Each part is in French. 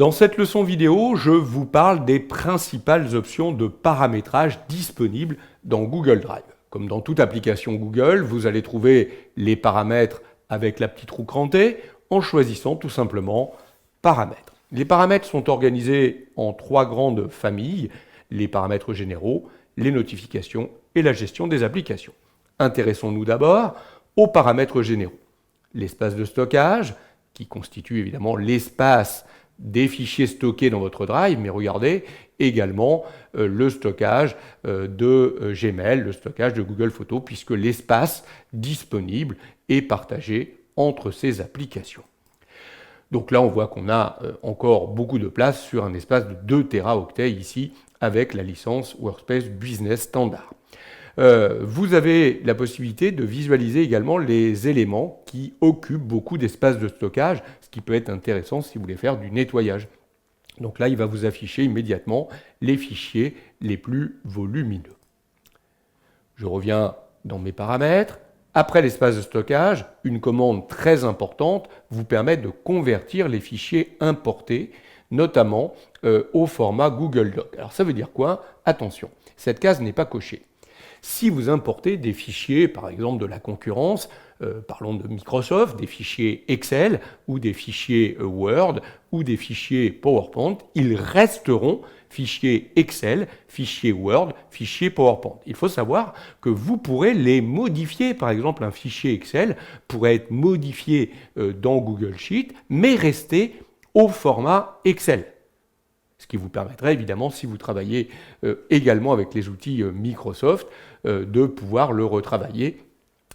Dans cette leçon vidéo, je vous parle des principales options de paramétrage disponibles dans Google Drive. Comme dans toute application Google, vous allez trouver les paramètres avec la petite roue crantée en choisissant tout simplement Paramètres. Les paramètres sont organisés en trois grandes familles, les paramètres généraux, les notifications et la gestion des applications. Intéressons-nous d'abord aux paramètres généraux. L'espace de stockage, qui constitue évidemment l'espace des fichiers stockés dans votre Drive, mais regardez également le stockage de Gmail, le stockage de Google Photos, puisque l'espace disponible est partagé entre ces applications. Donc là, on voit qu'on a encore beaucoup de place sur un espace de 2 Teraoctets ici, avec la licence Workspace Business Standard. Vous avez la possibilité de visualiser également les éléments qui occupent beaucoup d'espace de stockage, ce qui peut être intéressant si vous voulez faire du nettoyage. Donc là, il va vous afficher immédiatement les fichiers les plus volumineux. Je reviens dans mes paramètres. Après l'espace de stockage, une commande très importante vous permet de convertir les fichiers importés, notamment au format Google Doc. Alors ça veut dire quoi? Attention, cette case n'est pas cochée. Si vous importez des fichiers, par exemple de la concurrence, parlons de Microsoft, des fichiers Excel ou des fichiers Word ou des fichiers PowerPoint, ils resteront fichiers Excel, fichiers Word, fichiers PowerPoint. Il faut savoir que vous pourrez les modifier. Par exemple, un fichier Excel pourrait être modifié dans Google Sheet, mais rester au format Excel. Ce qui vous permettrait évidemment, si vous travaillez également avec les outils Microsoft, de pouvoir le retravailler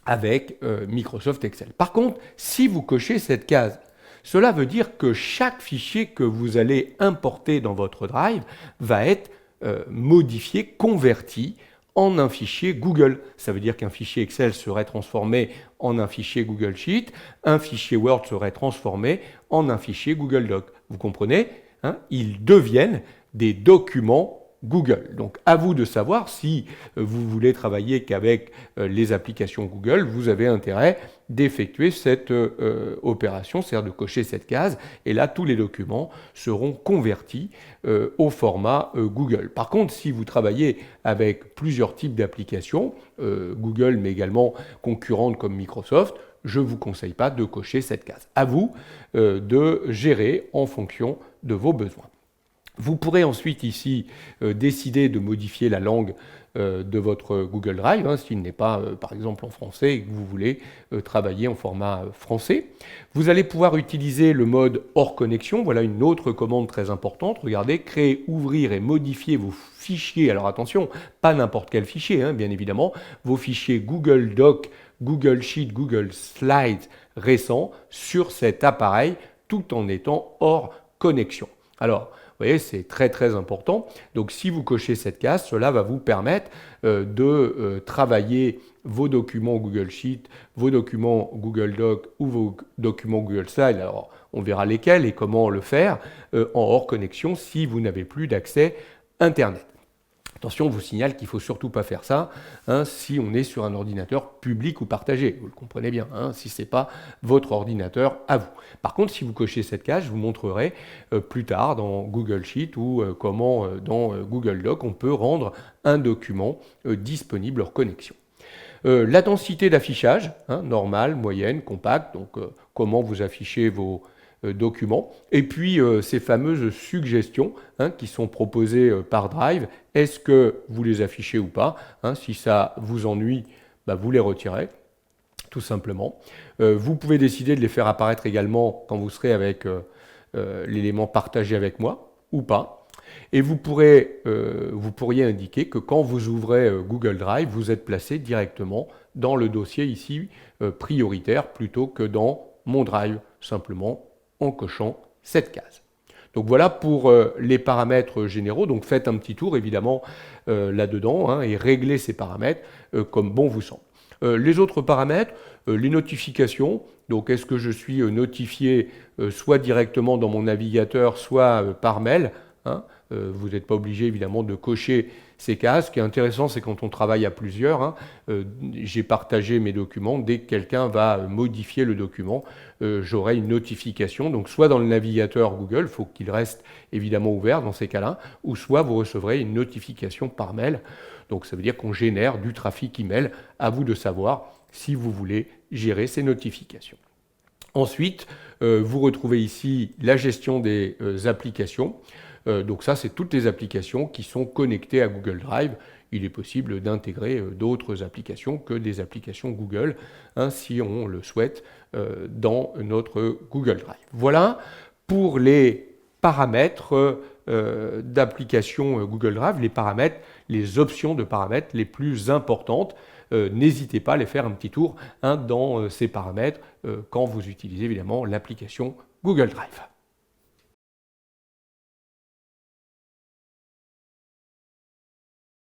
avec Microsoft Excel. Par contre, si vous cochez cette case, cela veut dire que chaque fichier que vous allez importer dans votre Drive va être modifié, converti en un fichier Google. Ça veut dire qu'un fichier Excel serait transformé en un fichier Google Sheet, un fichier Word serait transformé en un fichier Google Doc. Vous comprenez ? Ils deviennent des documents Google. Donc à vous de savoir si vous voulez travailler qu'avec les applications Google, vous avez intérêt d'effectuer cette opération, c'est-à-dire de cocher cette case, et là tous les documents seront convertis au format Google. Par contre, si vous travaillez avec plusieurs types d'applications, Google mais également concurrentes comme Microsoft, je ne vous conseille pas de cocher cette case. À vous de gérer en fonction de vos besoins. Vous pourrez ensuite ici décider de modifier la langue de votre Google Drive, s'il n'est pas par exemple en français et que vous voulez travailler en format français. Vous allez pouvoir utiliser le mode hors connexion. Voilà une autre commande très importante. Regardez, créer, ouvrir et modifier vos fichiers. Alors attention, pas n'importe quel fichier, bien évidemment. Vos fichiers Google Doc, Google Sheet, Google Slides récents sur cet appareil tout en étant hors connexion. Alors, vous voyez, c'est très très important. Donc si vous cochez cette case, cela va vous permettre de travailler vos documents Google Sheet, vos documents Google Doc ou vos documents Google Slides. Alors on verra lesquels et comment le faire en hors connexion si vous n'avez plus d'accès Internet. Attention, on vous signale qu'il ne faut surtout pas faire ça si on est sur un ordinateur public ou partagé. Vous le comprenez bien, si ce n'est pas votre ordinateur à vous. Par contre, si vous cochez cette case, je vous montrerai plus tard dans Google Sheet ou comment dans Google Doc, on peut rendre un document disponible hors connexion. La densité d'affichage, normale, moyenne, compacte, donc comment vous affichez vos documents, et puis ces fameuses suggestions qui sont proposées par Drive. Est-ce que vous les affichez ou pas? Si ça vous ennuie, vous les retirez, tout simplement. Vous pouvez décider de les faire apparaître également quand vous serez avec l'élément partagé avec moi ou pas. Et vous pourriez indiquer que quand vous ouvrez Google Drive, vous êtes placé directement dans le dossier ici prioritaire plutôt que dans Mon Drive, simplement en cochant cette case. Donc voilà pour les paramètres généraux. Donc faites un petit tour évidemment là-dedans et réglez ces paramètres comme bon vous semble. Les autres paramètres, les notifications. Donc est-ce que je suis notifié soit directement dans mon navigateur, soit par mail. Vous n'êtes pas obligé évidemment de cocher ces cases. Ce qui est intéressant, c'est quand on travaille à plusieurs, hein, j'ai partagé mes documents, dès que quelqu'un va modifier le document, j'aurai une notification, donc soit dans le navigateur Google, il faut qu'il reste évidemment ouvert dans ces cas-là, ou soit vous recevrez une notification par mail. Donc ça veut dire qu'on génère du trafic email, à vous de savoir si vous voulez gérer ces notifications. Ensuite, vous retrouvez ici la gestion des applications. Donc ça, c'est toutes les applications qui sont connectées à Google Drive. Il est possible d'intégrer d'autres applications que des applications Google, hein, si on le souhaite, dans notre Google Drive. Voilà pour les paramètres d'application Google Drive, les paramètres, les options de paramètres les plus importantes. N'hésitez pas à aller faire un petit tour, hein, dans ces paramètres quand vous utilisez évidemment l'application Google Drive.